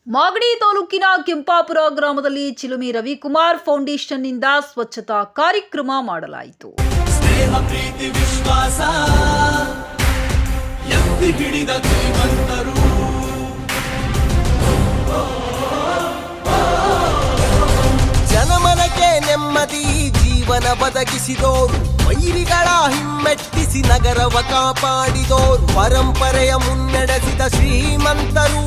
ಮಾಗಡಿ ತಾಲೂಕಿನ ಕೆಂಪಾಪುರ ಗ್ರಾಮದಲ್ಲಿ ಚಿಲುಮೆ ರವಿಕುಮಾರ್ ಫೌಂಡೇಶನ್ನಿಂದ ಸ್ವಚ್ಛತಾ ಕಾರ್ಯಕ್ರಮ ಮಾಡಲಾಯಿತು. ಸ್ನೇಹ ಪ್ರೀತಿ ವಿಶ್ವಾಸ ಎತ್ತಿ ಹಿಡಿದ ಶ್ರೀಮಂತರು, ಜನಮನಕ್ಕೆ ನೆಮ್ಮದಿ ಜೀವನ ಬದಗಿಸಿದೋರು, ವೈರಿಗಳ ಹಿಮ್ಮೆಟ್ಟಿಸಿ ನಗರವ ಕಾಪಾಡಿದೋರು, ಪರಂಪರೆಯ ಮುನ್ನಡೆಸಿದ ಶ್ರೀಮಂತರು.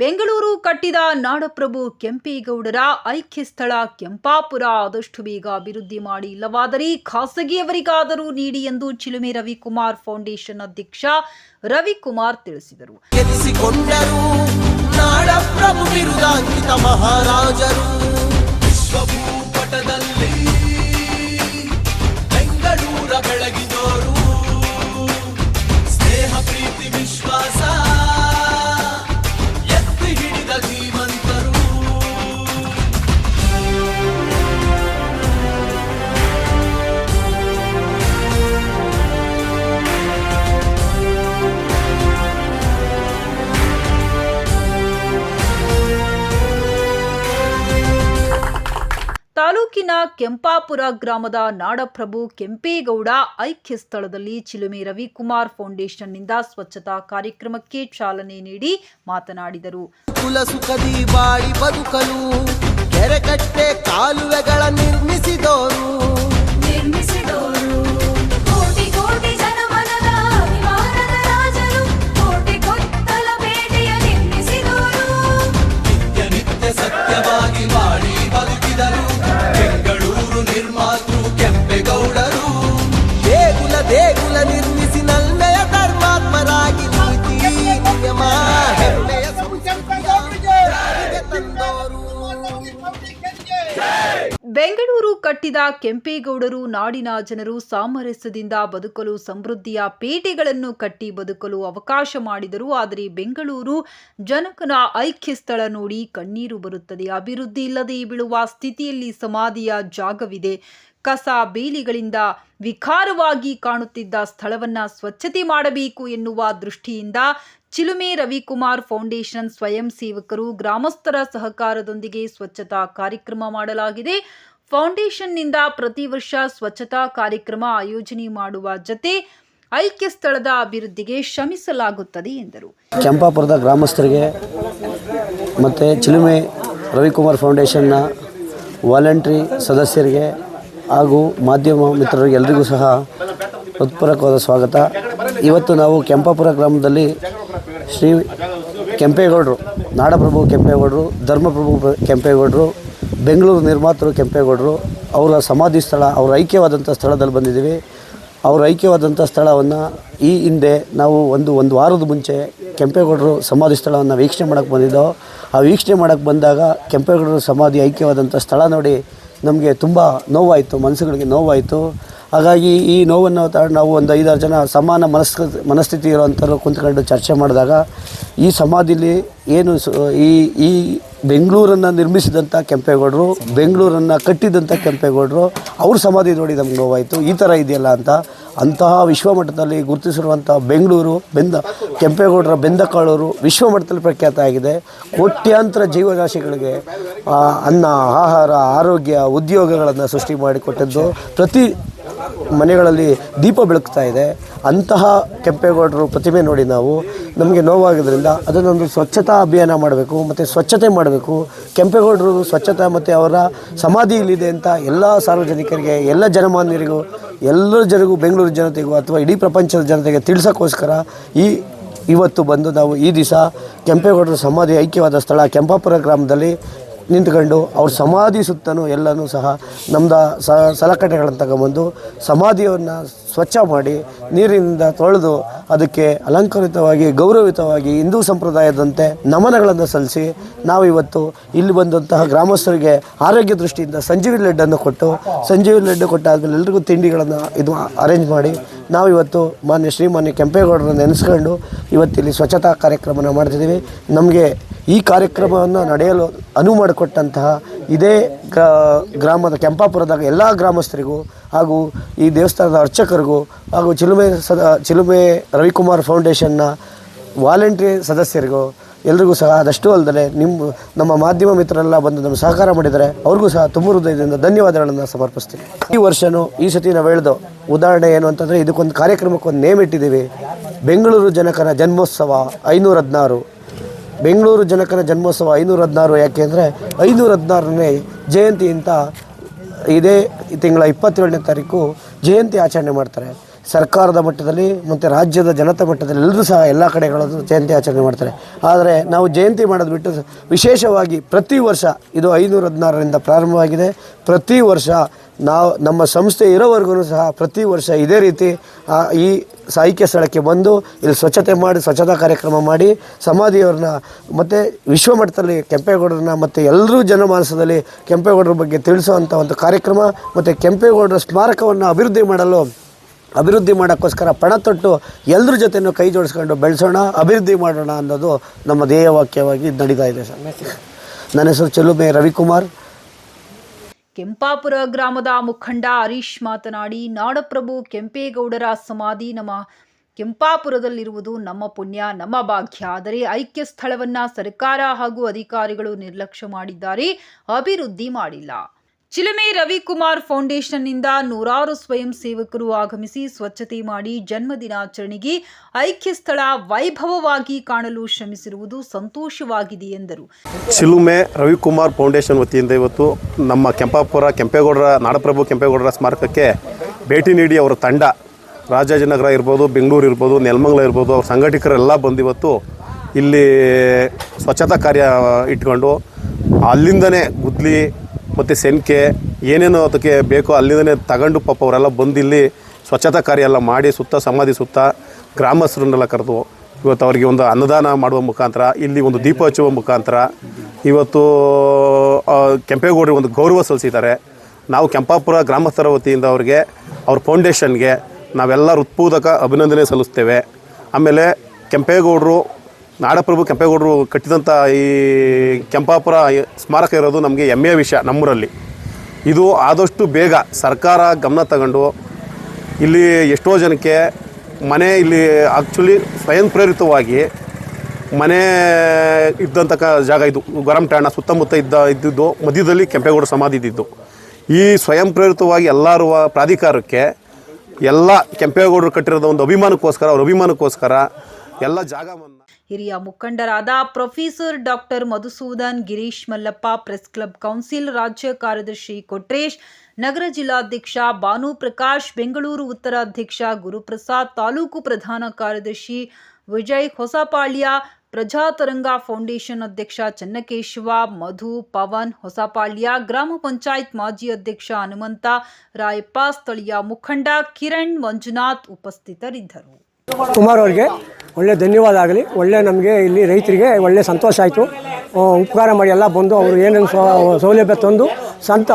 ಬೆಂಗಳೂರು ಕಟ್ಟಿದ ನಾಡಪ್ರಭು ಕೆಂಪೇಗೌಡರ ಐಕ್ಯ ಸ್ಥಳ ಕೆಂಪಾಪುರ ಆದಷ್ಟು ಬೇಗ ಅಭಿವೃದ್ಧಿ ಮಾಡಿ, ಇಲ್ಲವಾದರೆ ಖಾಸಗಿಯವರಿಗಾದರೂ ನೀಡಿ ಎಂದು ಚಿಲುಮೆ ರವಿಕುಮಾರ್ ಫೌಂಡೇಶನ್ ಅಧ್ಯಕ್ಷ ರವಿಕುಮಾರ್ ತಿಳಿಸಿದರು. ಎನಿಸಿಕೊಂಡರು ನಾಡಪ್ರಭು ಬಿರುದಾಂಕಿತ ಮಹಾರಾಜರು, ವಿಶ್ವಭೂಪಟದಲ್ಲಿ ಬೆಂಗಳೂರ ಬೆಳಗಿದೋರು, ಸ್ನೇಹ ಪ್ರೀತಿ ವಿಶ್ವಾಸ ಎತ್ತಿ ಹಿಡಿದ ಧೀಮಂತರು. ತಾಲೂಕಿನ ಕೆಂಪಾಪುರ ಗ್ರಾಮದ ನಾಡಪ್ರಭು ಕೆಂಪೇಗೌಡ ಐಕ್ಯ ಸ್ಥಳದಲ್ಲಿ ಚಿಲುಮೆ ರವಿಕುಮಾರ್ ಫೌಂಡೇಶನ್ನಿಂದ ಸ್ವಚ್ಛತಾ ಕಾರ್ಯಕ್ರಮಕ್ಕೆ ಚಾಲನೆ ನೀಡಿ ಮಾತನಾಡಿದರು. ಕುಲ ಸುಖದಿ ಬಾಳಿ ಬದುಕಲು ಕೆರೆಕಟ್ಟೆ ಕಾಲುವೆಗಳ ನಿರ್ಮಿಸಿದವರು, ಕೋಟಿ ಕೋಟಿ ಜನಮನದ ಅಭಿಮಾನದ ರಾಜರು, ಕೋಟೆ ಕೊತ್ತಲ ಬೇಟೆಯ ನಿರ್ಮಿಸಿದವರು, ನಿತ್ಯ ನಿತ್ಯ ಸತ್ಯವಾಗಿ ಬಾಳಿ ಬದುಕಿದರು, ಬೆಂಗಳೂರು ನಿರ್ಮಾತೃ ಕೆಂಪೇಗೌಡರು. ದೇಗುಲ ದೇಗುಲ ನಿರ್ಮಿಸಿ ನಲ್ಮೆಯ ಧರ್ಮಾತ್ಮರಾಗಿ ನೀತಿ ನಿಯಮ ಹೆಮ್ಮೆಯ ಸಂಸ್ಕೃತಿಗೆ ತಂದವರು. ಬೆಂಗಳೂರು ಕಟ್ಟಿದ ಕೆಂಪೇಗೌಡರು ನಾಡಿನ ಜನರು ಸಾಮರಸ್ಯದಿಂದ ಬದುಕಲು, ಸಮೃದ್ಧಿಯ ಪೇಟೆಗಳನ್ನು ಕಟ್ಟಿ ಬದುಕಲು ಅವಕಾಶ ಮಾಡಿದರು. ಆದರೆ ಬೆಂಗಳೂರು ಜನಕನ ಐಕ್ಯ ಸ್ಥಳ ನೋಡಿ ಕಣ್ಣೀರು ಬರುತ್ತದೆ. ಅಭಿವೃದ್ಧಿ ಇಲ್ಲದೆ ಬೀಳುವ ಸ್ಥಿತಿಯಲ್ಲಿ ಸಮಾಧಿಯ ಜಾಗವಿದೆ. ಕಸ ಬೇಲಿಗಳಿಂದ ವಿಕಾರವಾಗಿ ಕಾಣುತ್ತಿದ್ದ ಸ್ಥಳವನ್ನು ಸ್ವಚ್ಛತೆ ಮಾಡಬೇಕು ಎನ್ನುವ ದೃಷ್ಟಿಯಿಂದ ಚಿಲುಮೆ ರವಿಕುಮಾರ್ ಫೌಂಡೇಶನ್ ಸ್ವಯಂ ಸೇವಕರು ಗ್ರಾಮಸ್ಥರ ಸಹಕಾರದೊಂದಿಗೆ ಸ್ವಚ್ಛತಾ ಕಾರ್ಯಕ್ರಮ ಮಾಡಲಾಗಿದೆ. ಫೌಂಡೇಶನ್ನಿಂದ ಪ್ರತಿ ವರ್ಷ ಸ್ವಚ್ಛತಾ ಕಾರ್ಯಕ್ರಮ ಆಯೋಜನೆ ಮಾಡುವ ಜತೆ ಐಕ್ಯ ಸ್ಥಳದ ಅಭಿವೃದ್ಧಿಗೆ ಶ್ರಮಿಸಲಾಗುತ್ತದೆ ಎಂದರು. ಕೆಂಪಾಪುರದ ಗ್ರಾಮಸ್ಥರಿಗೆ ಮತ್ತು ಚಿಲುಮೆ ರವಿಕುಮಾರ್ ಫೌಂಡೇಶನ್ನ ವಾಲಂಟ್ರಿ ಸದಸ್ಯರಿಗೆ ಹಾಗೂ ಮಾಧ್ಯಮ ಮಿತ್ರರಿಗೆ ಎಲ್ಲರಿಗೂ ಸಹ ಹೃತ್ಪೂರ್ವಕವಾದ ಸ್ವಾಗತ. ಇವತ್ತು ನಾವು ಕೆಂಪಾಪುರ ಗ್ರಾಮದಲ್ಲಿ ಶ್ರೀ ಕೆಂಪೇಗೌಡರು, ನಾಡಪ್ರಭು ಕೆಂಪೇಗೌಡರು, ಧರ್ಮಪ್ರಭು ಕೆಂಪೇಗೌಡರು, ಬೆಂಗಳೂರು ನಿರ್ಮಾತೃ ಕೆಂಪೇಗೌಡರು ಅವರ ಸಮಾಧಿ ಸ್ಥಳ, ಅವರ ಐಕ್ಯವಾದಂಥ ಸ್ಥಳದಲ್ಲಿ ಬಂದಿದ್ದೀವಿ. ಅವರ ಐಕ್ಯವಾದಂಥ ಸ್ಥಳವನ್ನು ಈ ಹಿಂದೆ ನಾವು ಒಂದು ವಾರದ ಮುಂಚೆ ಕೆಂಪೇಗೌಡರು ಸಮಾಧಿ ಸ್ಥಳವನ್ನು ವೀಕ್ಷಣೆ ಮಾಡೋಕ್ಕೆ ಬಂದಿದ್ದೋ. ಆ ವೀಕ್ಷಣೆ ಮಾಡೋಕ್ಕೆ ಬಂದಾಗ ಕೆಂಪೇಗೌಡರು ಸಮಾಧಿ ಐಕ್ಯವಾದಂಥ ಸ್ಥಳ ನೋಡಿ ನಮಗೆ ತುಂಬ ನೋವಾಯಿತು, ಮನಸ್ಸುಗಳಿಗೆ ನೋವಾಯಿತು. ಹಾಗಾಗಿ ಈ ನೋವನ್ನು ನಾವು ಒಂದು 5-6 ಜನ ಸಮಾನ ಮನಸ್ಥಿತಿ ಇರೋವಂಥವ್ರು ಕುಂತ್ಕೊಂಡು ಚರ್ಚೆ ಮಾಡಿದಾಗ ಈ ಸಮಾಧಿಲಿ ಏನು ಈ ಬೆಂಗಳೂರನ್ನು ನಿರ್ಮಿಸಿದಂಥ ಕೆಂಪೇಗೌಡರು, ಬೆಂಗಳೂರನ್ನು ಕಟ್ಟಿದಂಥ ಕೆಂಪೇಗೌಡರು, ಅವ್ರ ಸಮಾಧಿ ನೋಡಿ ನಮ್ಗೆ ನೋವಾಯಿತು. ಈ ಥರ ಇದೆಯಲ್ಲ ಅಂತಹ ವಿಶ್ವಮಟ್ಟದಲ್ಲಿ ಗುರುತಿಸಿರುವಂಥ ಬೆಂಗಳೂರು ಕೆಂಪೇಗೌಡರ ಬೆಂದಕಾಳೂರು ವಿಶ್ವಮಟ್ಟದಲ್ಲಿ ಪ್ರಖ್ಯಾತ ಆಗಿದೆ. ಕೋಟ್ಯಾಂತರ ಜೀವರಾಶಿಗಳಿಗೆ ಅನ್ನ, ಆಹಾರ, ಆರೋಗ್ಯ, ಉದ್ಯೋಗಗಳನ್ನು ಸೃಷ್ಟಿ ಮಾಡಿಕೊಟ್ಟದ್ದು, ಪ್ರತಿ ಮನೆಗಳಲ್ಲಿ ದೀಪ ಬೆಳಗ್ತಾ ಇದೆ. ಅಂತಹ ಕೆಂಪೇಗೌಡರು ಪ್ರತಿಮೆ ನೋಡಿ ನಮಗೆ ನೋವಾಗಿದ್ದರಿಂದ ಅದನ್ನೊಂದು ಸ್ವಚ್ಛತಾ ಅಭಿಯಾನ ಮಾಡಬೇಕು ಮತ್ತು ಸ್ವಚ್ಛತೆ ಮಾಡಬೇಕು. ಕೆಂಪೇಗೌಡರು ಸ್ವಚ್ಛತಾ ಮತ್ತು ಅವರ ಸಮಾಧಿ ಇಲ್ಲಿದೆ ಅಂತ ಎಲ್ಲ ಸಾರ್ವಜನಿಕರಿಗೆ, ಎಲ್ಲ ಜನಮಾನ್ಯರಿಗೂ, ಎಲ್ಲ ಜನರಿಗೂ, ಬೆಂಗಳೂರು ಜನತೆಗೂ ಅಥವಾ ಇಡೀ ಪ್ರಪಂಚದ ಜನತೆಗೆ ತಿಳಿಸೋಕ್ಕೋಸ್ಕರ ಇವತ್ತು ಬಂದು ನಾವು ಈ ದಿವಸ ಕೆಂಪೇಗೌಡರ ಸಮಾಧಿ ಐಕ್ಯವಾದ ಸ್ಥಳ ಕೆಂಪಾಪುರ ಗ್ರಾಮದಲ್ಲಿ ನಿಂತ್ಕೊಂಡು ಅವ್ರ ಸಮಾಧಿ ಸುತ್ತಲೂ ಎಲ್ಲನೂ ಸಹ ನಮ್ಮದು ಸಲಕರಣೆಗಳನ್ನು ತಗೊಂಬಂದು ಸಮಾಧಿಯನ್ನು ಸ್ವಚ್ಛ ಮಾಡಿ ನೀರಿನಿಂದ ತೊಳೆದು ಅದಕ್ಕೆ ಅಲಂಕರಿತವಾಗಿ ಗೌರವಿತವಾಗಿ ಹಿಂದೂ ಸಂಪ್ರದಾಯದಂತೆ ನಮನಗಳನ್ನು ಸಲ್ಲಿಸಿ ನಾವು ಇವತ್ತು ಇಲ್ಲಿ ಬಂದಂತಹ ಗ್ರಾಮಸ್ಥರಿಗೆ ಆರೋಗ್ಯ ದೃಷ್ಟಿಯಿಂದ ಸಂಜೀವಿನಿ ಲೆಡ್ಡನ್ನು ಕೊಟ್ಟಾದ್ಮೇಲೆ ಎಲ್ರಿಗೂ ತಿಂಡಿಗಳನ್ನು ಅರೇಂಜ್ ಮಾಡಿ ನಾವು ಇವತ್ತು ಶ್ರೀಮಾನ್ಯ ಕೆಂಪೇಗೌಡರನ್ನು ನೆನೆಸ್ಕೊಂಡು ಇವತ್ತಿಲ್ಲಿ ಸ್ವಚ್ಛತಾ ಕಾರ್ಯಕ್ರಮನ ಮಾಡ್ತಿದ್ದೀವಿ. ನಮಗೆ ಈ ಕಾರ್ಯಕ್ರಮವನ್ನು ನಡೆಯಲು ಅನುವು ಮಾಡಿಕೊಟ್ಟಂತಹ ಇದೇ ಗ್ರಾಮದ ಕೆಂಪಾಪುರದಾಗ ಎಲ್ಲ ಗ್ರಾಮಸ್ಥರಿಗೂ ಹಾಗೂ ಈ ದೇವಸ್ಥಾನದ ಅರ್ಚಕರಿಗೂ ಹಾಗೂ ಚಿಲುಮೆ ರವಿಕುಮಾರ್ ಫೌಂಡೇಶನ್ನ ವಾಲಂಟ್ರಿ ಸದಸ್ಯರಿಗೂ ಎಲ್ರಿಗೂ ಸಹ ಅದಷ್ಟು ಅಲ್ಲದೆ ನಮ್ಮ ಮಾಧ್ಯಮ ಮಿತ್ರರೆಲ್ಲ ಬಂದು ನಮ್ಮ ಸಹಕಾರ ಮಾಡಿದ್ದಾರೆ, ಅವ್ರಿಗೂ ಸಹ ತುಂಬ ಹೃದಯದಿಂದ ಧನ್ಯವಾದಗಳನ್ನು ಸಮರ್ಪಿಸ್ತೀನಿ. ಈ ವರ್ಷವೂ ಈ ಸತಿ ನಾವು ಹೇಳ್ದು ಉದಾಹರಣೆ ಏನು ಅಂತಂದರೆ, ಇದಕ್ಕೊಂದು ಕಾರ್ಯಕ್ರಮಕ್ಕೊಂದು ನೇಮ್ ಇಟ್ಟಿದ್ದೀವಿ. ಬೆಂಗಳೂರು ಜನಕನ ಜನ್ಮೋತ್ಸವ 516. ಬೆಂಗಳೂರು ಜನಕನ ಜನ್ಮೋತ್ಸವ 516 ಯಾಕೆ ಅಂದರೆ 516ನೇ ಜಯಂತಿ ಅಂತ ಇದೇ ತಿಂಗಳ 27ನೇ ತಾರೀಕು ಜಯಂತಿ ಆಚರಣೆ ಮಾಡ್ತಾರೆ. ಸರ್ಕಾರದ ಮಟ್ಟದಲ್ಲಿ ಮತ್ತು ರಾಜ್ಯದ ಜನತಾ ಮಟ್ಟದಲ್ಲಿ ಎಲ್ಲರೂ ಸಹ ಎಲ್ಲ ಕಡೆಗಳಲ್ಲೂ ಜಯಂತಿ ಆಚರಣೆ ಮಾಡ್ತಾರೆ. ಆದರೆ ನಾವು ಜಯಂತಿ ಮಾಡೋದು ಬಿಟ್ಟು ವಿಶೇಷವಾಗಿ ಪ್ರತಿ ವರ್ಷ ಇದು 516ರಿಂದ ಪ್ರಾರಂಭವಾಗಿದೆ. ಪ್ರತಿ ವರ್ಷ ನಾವು ನಮ್ಮ ಸಂಸ್ಥೆ ಇರೋವರೆಗೂ ಸಹ ಪ್ರತಿ ವರ್ಷ ಇದೇ ರೀತಿ ಈ ಐಕ್ಯ ಸ್ಥಳಕ್ಕೆ ಬಂದು ಇಲ್ಲಿ ಸ್ವಚ್ಛತೆ ಮಾಡಿ ಸ್ವಚ್ಛತಾ ಕಾರ್ಯಕ್ರಮ ಮಾಡಿ ಸಮಾಧಿಯವ್ರನ್ನ ಮತ್ತು ವಿಶ್ವಮಟ್ಟದಲ್ಲಿ ಕೆಂಪೇಗೌಡರನ್ನ ಮತ್ತು ಎಲ್ಲರೂ ಜನಮಾನಸದಲ್ಲಿ ಕೆಂಪೇಗೌಡರ ಬಗ್ಗೆ ತಿಳಿಸುವಂಥ ಒಂದು ಕಾರ್ಯಕ್ರಮ ಮತ್ತು ಕೆಂಪೇಗೌಡರ ಸ್ಮಾರಕವನ್ನು ಅಭಿವೃದ್ಧಿ ಮಾಡೋಕ್ಕೋಸ್ಕರ ಪಣ ತೊಟ್ಟು ಎಲ್ಲರ ಜೊತೆನೂ ಕೈ ಜೋಡಿಸ್ಕೊಂಡು ಬೆಳೆಸೋಣ, ಅಭಿವೃದ್ಧಿ ಮಾಡೋಣ ಅನ್ನೋದು ನಮ್ಮ ಧ್ಯೇಯವಾಕ್ಯವಾಗಿ ನಡೀತಾ ಇದೆ ಸರ್. ನನ್ನ ಹೆಸರು ಚಿಲುಮೆ ರವಿಕುಮಾರ್. ಕೆಂಪಾಪುರ ಗ್ರಾಮದ ಮುಖಂಡ ಹರೀಶ್ ಮಾತನಾಡಿ, ನಾಡಪ್ರಭು ಕೆಂಪೇಗೌಡರ ಸಮಾಧಿ ನಮ್ಮ ಕೆಂಪಾಪುರದಲ್ಲಿರುವುದು ನಮ್ಮ ಪುಣ್ಯ, ನಮ್ಮ ಭಾಗ್ಯ. ಆದರೆ ಐಕ್ಯ ಸ್ಥಳವನ್ನ ಸರ್ಕಾರ ಹಾಗೂ ಅಧಿಕಾರಿಗಳು ನಿರ್ಲಕ್ಷ್ಯ ಮಾಡಿದ್ದಾರೆ, ಅಭಿವೃದ್ಧಿ ಮಾಡಿಲ್ಲ. ಚಿಲುಮೆ ರವಿಕುಮಾರ್ ಫೌಂಡೇಶನ್ನಿಂದ ನೂರಾರು ಸ್ವಯಂ ಸೇವಕರು ಆಗಮಿಸಿ ಸ್ವಚ್ಛತೆ ಮಾಡಿ ಜನ್ಮದಿನಾಚರಣೆಗೆ ಐಕ್ಯ ಸ್ಥಳ ವೈಭವವಾಗಿ ಕಾಣಲು ಶ್ರಮಿಸಿರುವುದು ಸಂತೋಷವಾಗಿದೆ ಎಂದರು. ಚಿಲುಮೆ ರವಿಕುಮಾರ್ ಫೌಂಡೇಶನ್ ವತಿಯಿಂದ ಇವತ್ತು ನಮ್ಮ ಕೆಂಪೇಗೌಡರ ನಾಡಪ್ರಭು ಕೆಂಪೇಗೌಡರ ಸ್ಮಾರಕಕ್ಕೆ ಭೇಟಿ ನೀಡಿ ಅವರ ತಂಡ ರಾಜಾಜಿನಗರ ಇರ್ಬೋದು, ಬೆಂಗಳೂರು ಇರ್ಬೋದು, ನೆಲಮಂಗಲ ಇರ್ಬೋದು, ಅವ್ರ ಸಂಘಟಕರೆಲ್ಲ ಬಂದು ಇವತ್ತು ಇಲ್ಲಿ ಸ್ವಚ್ಛತಾ ಕಾರ್ಯ ಇಟ್ಕೊಂಡು ಅಲ್ಲಿಂದನೇ ಗುದ್ಲಿ ಮತ್ತು ಸೆನ್ಕೆ ಏನೇನೋ ಅದಕ್ಕೆ ಬೇಕೋ ಅಲ್ಲಿಂದನೇ ತಗೊಂಡು ಪಾಪ ಅವರೆಲ್ಲ ಬಂದು ಇಲ್ಲಿ ಸ್ವಚ್ಛತಾ ಕಾರ್ಯ ಎಲ್ಲ ಮಾಡಿ ಸಮಾಧಿ ಸುತ್ತ ಗ್ರಾಮಸ್ಥರನ್ನೆಲ್ಲ ಕರೆದು ಇವತ್ತು ಅವರಿಗೆ ಒಂದು ಅನ್ನದಾನ ಮಾಡುವ ಮುಖಾಂತರ, ಇಲ್ಲಿ ಒಂದು ದೀಪ ಹಚ್ಚುವ ಮುಖಾಂತರ ಇವತ್ತು ಕೆಂಪೇಗೌಡರಿಗೆ ಒಂದು ಗೌರವ ಸಲ್ಲಿಸಿದ್ದಾರೆ. ನಾವು ಕೆಂಪಾಪುರ ಗ್ರಾಮಸ್ಥರ ವತಿಯಿಂದ ಅವ್ರಿಗೆ ಅವ್ರ ಫೌಂಡೇಶನ್ಗೆ ನಾವೆಲ್ಲ ಹೃತ್ಪೂರ್ವಕ ಅಭಿನಂದನೆ ಸಲ್ಲಿಸ್ತೇವೆ. ಆಮೇಲೆ ನಾಡಪ್ರಭು ಕೆಂಪೇಗೌಡರು ಕಟ್ಟಿದಂಥ ಈ ಕೆಂಪಾಪುರ ಸ್ಮಾರಕ ಇರೋದು ನಮಗೆ ಹೆಮ್ಮೆಯ ವಿಷಯ. ನಮ್ಮೂರಲ್ಲಿ ಇದು ಆದಷ್ಟು ಬೇಗ ಸರ್ಕಾರ ಗಮನ ತಗೊಂಡು ಇಲ್ಲಿ ಎಷ್ಟೋ ಜನಕ್ಕೆ ಮನೆ ಇಲ್ಲಿ ಆ್ಯಕ್ಚುಲಿ ಸ್ವಯಂ ಪ್ರೇರಿತವಾಗಿ ಮನೆ ಇದ್ದಂಥ ಜಾಗ ಇದು ಗರಂ ಠಾಣ ಸುತ್ತಮುತ್ತ ಇದ್ದಿದ್ದು ಮಧ್ಯದಲ್ಲಿ ಕೆಂಪೇಗೌಡ ಸಮಾಧಿ ಇದ್ದಿದ್ದು. ಈ ಸ್ವಯಂ ಪ್ರೇರಿತವಾಗಿ ಎಲ್ಲರೂ ಪ್ರಾಧಿಕಾರಕ್ಕೆ ಎಲ್ಲ ಕೆಂಪೇಗೌಡರು ಕಟ್ಟಿರೋದು ಒಂದು ಅಭಿಮಾನಕ್ಕೋಸ್ಕರ ಎಲ್ಲ ಜಾಗವನ್ನು ಹಿರಿಯ ಮುಖಂಡರಾದ professor doctor Madhusudan, Girish Mallappa, press club council ರಾಜ್ಯ ಕಾರ್ಯದರ್ಶಿ ಕೊಟ್ರೇಶ್, ನಗರ ಜಿಲ್ಲಾಧ್ಯಕ್ಷ ಭಾನುಪ್ರಕಾಶ್, ಬೆಂಗಳೂರು ಉತ್ತರ ಅಧ್ಯಕ್ಷ ಗುರುಪ್ರಸಾದ್, ತಾಲೂಕು ಪ್ರಧಾನ ಕಾರ್ಯದರ್ಶಿ ವಿಜಯ್ ಹೊಸಪಾಳ್ಯ, ಪ್ರಜಾತರಂಗ ಫೌಂಡೇಶನ್ ಅಧ್ಯಕ್ಷ ಚನ್ನಕೇಶವ, ಮಧು, ಪವನ್ ಹೊಸಪಾಳ್ಯ, ಗ್ರಾಮ ಪಂಚಾಯತ್ ಮಾಜಿ ಅಧ್ಯಕ್ಷ ಹನುಮಂತ ರಾಯಪ್ಪ, ಸ್ಥಳೀಯ ಮುಖಂಡ ಕಿರಣ್ ಮಂಜುನಾಥ್ ಉಪಸ್ಥಿತರಿದ್ದರು. ಕುಮಾರ್ ಅವರಿಗೆ ಒಳ್ಳೆ ಧನ್ಯವಾದ ಆಗಲಿ. ಒಳ್ಳೆ ನಮಗೆ ಇಲ್ಲಿ ರೈತರಿಗೆ ಒಳ್ಳೆ ಸಂತೋಷ ಆಯಿತು. ಉಪಕಾರ ಮಾಡಿ ಎಲ್ಲ ಬಂದು ಅವರು ಏನೇನು ಸೌಲಭ್ಯ ತಂದು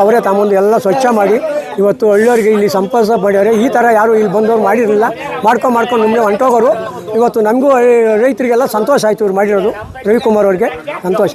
ಅವರೇ ತಮ್ಮೊಂದು ಎಲ್ಲ ಸ್ವಚ್ಛ ಮಾಡಿ ಇವತ್ತು ಹಳ್ಳಿಯವರಿಗೆ ಇಲ್ಲಿ ಸಂಪರ್ಕ ಮಾಡ್ಯಾರೆ. ಈ ಥರ ಯಾರು ಇಲ್ಲಿ ಬಂದವರು ಮಾಡಿರಲಿಲ್ಲ. ಮಾಡ್ಕೊಂಡು ನಮ್ಮನೆ ಹೊಂಟೋಗೋರು. ಇವತ್ತು ನಮಗೂ ರೈತರಿಗೆಲ್ಲ ಸಂತೋಷ ಆಯಿತು ಇವ್ರು ಮಾಡಿರೋದು. ರವಿಕುಮಾರ್ ಅವ್ರಿಗೆ ಸಂತೋಷ.